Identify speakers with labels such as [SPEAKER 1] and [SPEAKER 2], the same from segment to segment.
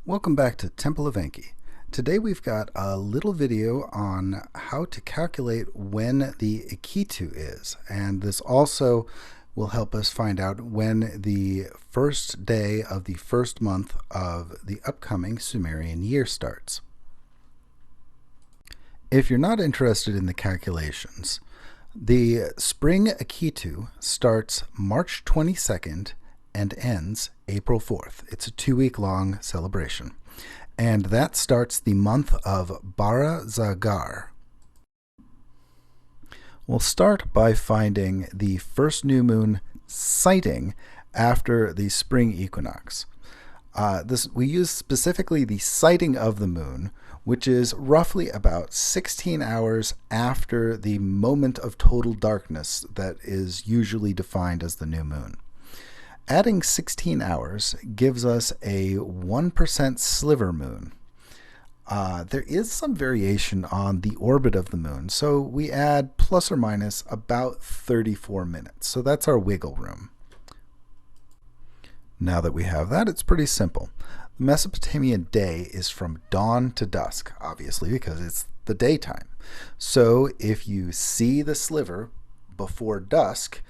[SPEAKER 1] Welcome back to Temple of Enki. Today we've got a little video on how to calculate when the Akitu is, and this also will help us find out when the first day of the first month of the upcoming Sumerian year starts. If you're not interested in the calculations, the spring Akitu starts March 22nd and ends April 4th. It's a 2-week long celebration. And that starts the month of Bara Zagar. We'll start by finding the first new moon sighting after the spring equinox. We use specifically the sighting of the moon, which is roughly about 16 hours after the moment of total darkness that is usually defined as the new moon. Adding 16 hours gives us a 1% sliver moon. There is some variation on the orbit of the moon, so we add plus or minus about 34 minutes. So that's our wiggle room. Now that we have that, it's pretty simple. The Mesopotamian day is from dawn to dusk, obviously, because it's the daytime. So if you see the sliver before dusk,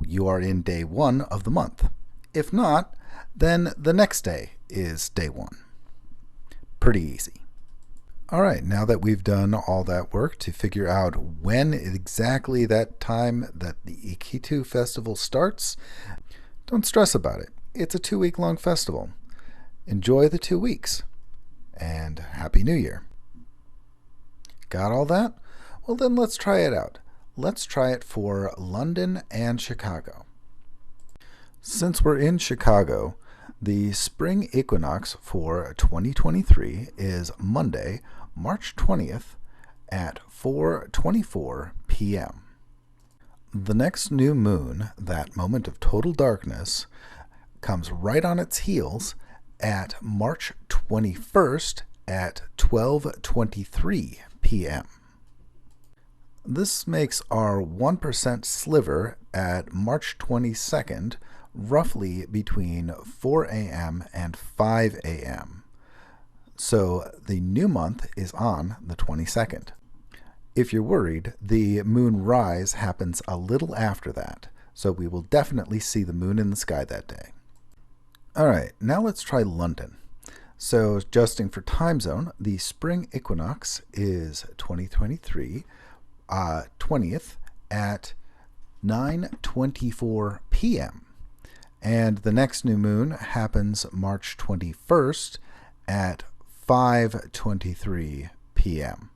[SPEAKER 1] you are in day 1 of the month. If not, then the next day is day 1. Pretty easy. All right, now that we've done all that work to figure out when exactly that time that the Akitu festival starts, don't stress about it. It's a 2-week long festival. Enjoy the 2 weeks, and Happy New Year. Got all that? Well, then let's try it out. Let's try it for London and Chicago. Since we're in Chicago, the spring equinox for 2023 is Monday, March 20th at 4:24 p.m. The next new moon, that moment of total darkness, comes right on its heels at March 21st at 12:23 p.m. This makes our 1% sliver at March 22nd roughly between 4 a.m. and 5 a.m. So the new month is on the 22nd. If you're worried, the moon rise happens a little after that, so we will definitely see the moon in the sky that day. All right, now let's try London. So adjusting for time zone, the spring equinox is 2023, 20th at 9:24 p.m. And the next new moon happens March 21st at 5:23 p.m.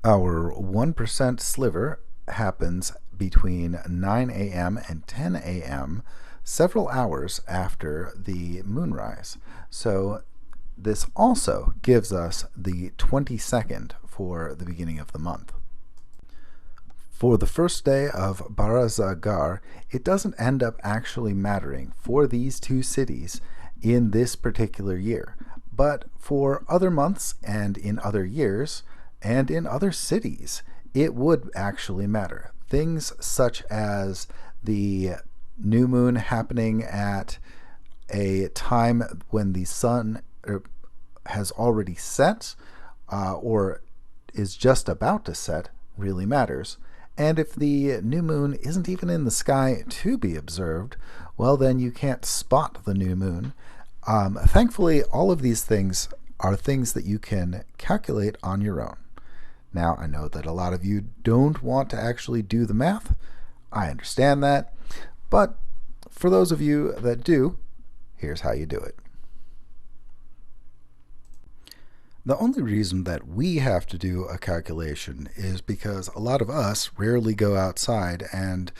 [SPEAKER 1] Our 1% sliver happens between 9 a.m. and 10 a.m., several hours after the moonrise. So this also gives us the 22nd for the beginning of the month. For the first day of Bara Zagar, it doesn't end up actually mattering for these two cities in this particular year. But for other months and in other years and in other cities, it would actually matter. Things such as the new moon happening at a time when the sun has already set or is just about to set really matters. And if the new moon isn't even in the sky to be observed, well, then you can't spot the new moon. Thankfully, all of these things are things that you can calculate on your own. Now, I know that a lot of you don't want to actually do the math. I understand that. But for those of you that do, here's how you do it. The only reason that we have to do a calculation is because a lot of us rarely go outside, and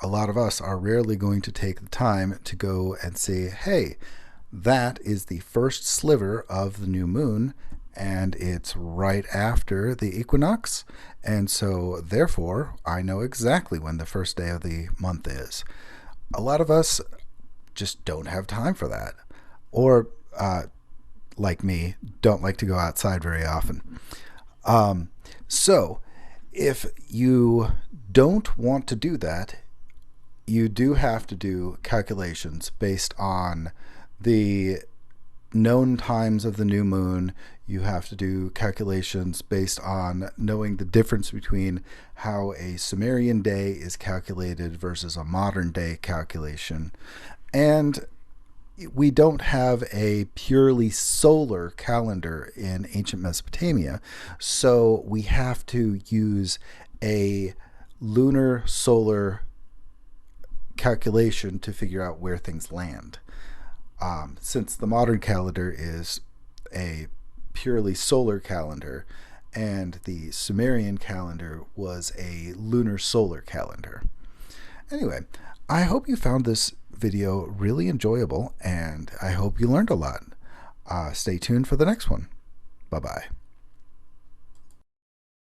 [SPEAKER 1] a lot of us are rarely going to take the time to go and say, hey, that is the first sliver of the new moon, and it's right after the equinox, and so therefore I know exactly when the first day of the month is. A lot of us just don't have time for that, or like me, don't like to go outside very often. So if you don't want to do that, you do have to do calculations based on the known times of the new moon. You have to do calculations based on knowing the difference between how a Sumerian day is calculated versus a modern day calculation. And we don't have a purely solar calendar in ancient Mesopotamia, so we have to use a lunar solar calculation to figure out where things land. Since the modern calendar is a purely solar calendar and the Sumerian calendar was a lunar solar calendar. Anyway, I hope you found this video really enjoyable, and I hope you learned a lot. Stay tuned for the next one. Bye-bye.